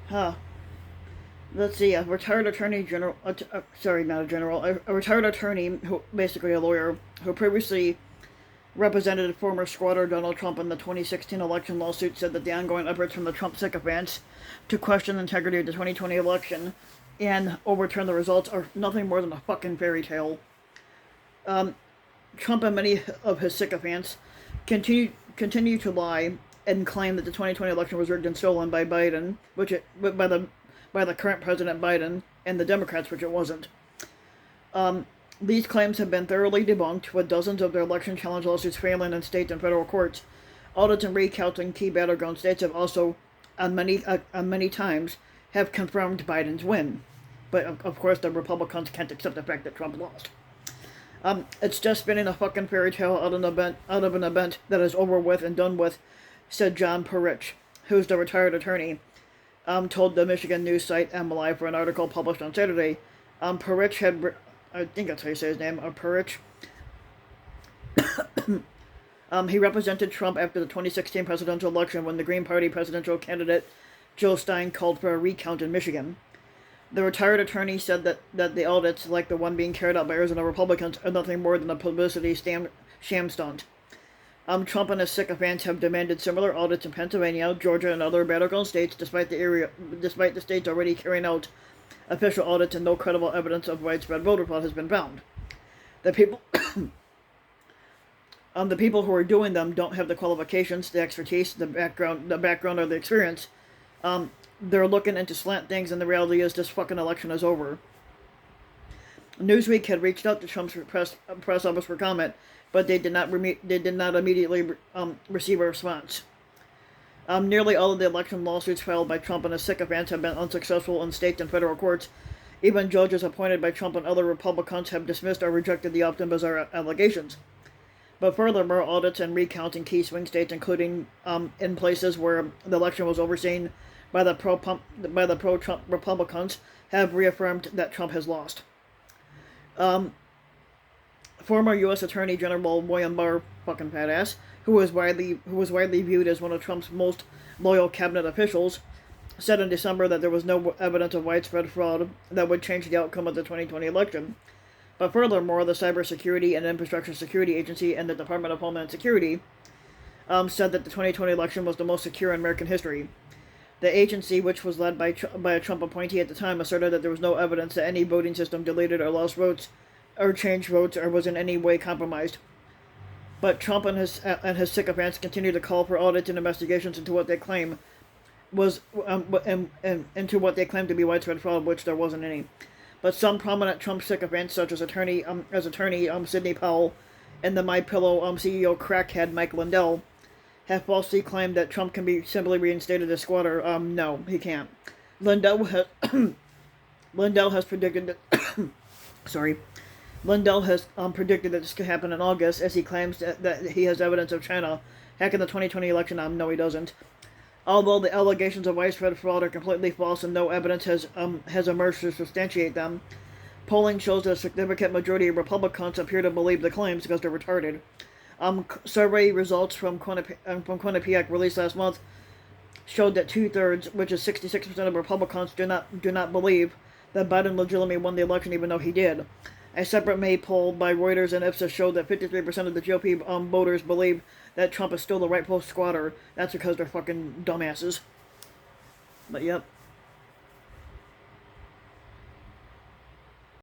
Huh. Let's see. A retired attorney general. Sorry, not a general. A retired attorney, who basically a lawyer, who previously represented former squatter Donald Trump in the 2016 election lawsuit, said that the ongoing efforts from the Trump sycophants to question the integrity of the 2020 election and overturn the results are nothing more than a fucking fairy tale. Um, Trump and many of his sycophants continue to lie and claim that the 2020 election was rigged and stolen by Biden, by the current President Biden and the Democrats, which it wasn't. These claims have been thoroughly debunked, with dozens of their election challenge lawsuits failing in state and federal courts. Audits and recounts in key battleground states have also, on many times, have confirmed Biden's win. But of course, the Republicans can't accept the fact that Trump lost. It's just spinning a fucking fairy tale out of an event that is over with and done with, said John Perich, who's the retired attorney, told the Michigan news site MLI for an article published on Saturday. Perich had, I think that's how you say his name, Perich. He represented Trump after the 2016 presidential election when the Green Party presidential candidate Joe Stein called for a recount in Michigan. The retired attorney said that the audits, like the one being carried out by Arizona Republicans, are nothing more than a publicity sham stunt. Trump and his sycophants have demanded similar audits in Pennsylvania, Georgia, and other battleground states, despite the states already carrying out official audits and no credible evidence of widespread voter fraud has been found. The people, the people who are doing them don't have the qualifications, the expertise, the background, or the experience. They're looking into slant things, and the reality is this fucking election is over. Newsweek had reached out to Trump's press office for comment, but they did not immediately receive a response. Nearly all of the election lawsuits filed by Trump and his sycophants have been unsuccessful in state and federal courts. Even judges appointed by Trump and other Republicans have dismissed or rejected the often bizarre allegations. But furthermore, audits and recounts in key swing states, including in places where the election was overseen by the pro-Trump Republicans, have reaffirmed that Trump has lost. Former U.S. Attorney General William Barr, fucking fat ass, who was widely viewed as one of Trump's most loyal cabinet officials, said in December that there was no evidence of widespread fraud that would change the outcome of the 2020 election. But furthermore, the Cybersecurity and Infrastructure Security Agency and the Department of Homeland Security said that the 2020 election was the most secure in American history. The agency, which was led by a Trump appointee at the time, asserted that there was no evidence that any voting system deleted or lost votes, or changed votes, or was in any way compromised. But Trump and his sycophants continue to call for audits and investigations into what they claim was into what they claim to be widespread fraud, which there wasn't any. But some prominent Trump sycophants, such as attorney Sidney Powell and the MyPillow CEO crackhead Mike Lindell, have falsely claimed that Trump can be simply reinstated as squatter. No, he can't. Lindell has predicted that. Sorry. Lindell has predicted that this could happen in August, as he claims that he has evidence of China hacking the 2020 election. No, he doesn't. Although the allegations of widespread fraud are completely false and no evidence has emerged to substantiate them, polling shows that a significant majority of Republicans appear to believe the claims because they're retarded. Survey results from Quinnipiac released last month showed that 2/3, which is 66% of Republicans, do not believe that Biden legitimately won the election, even though he did. A separate May poll by Reuters and Ipsos showed that 53% of the GOP voters believe that Trump is still the rightful squatter. That's because they're fucking dumbasses. But yep.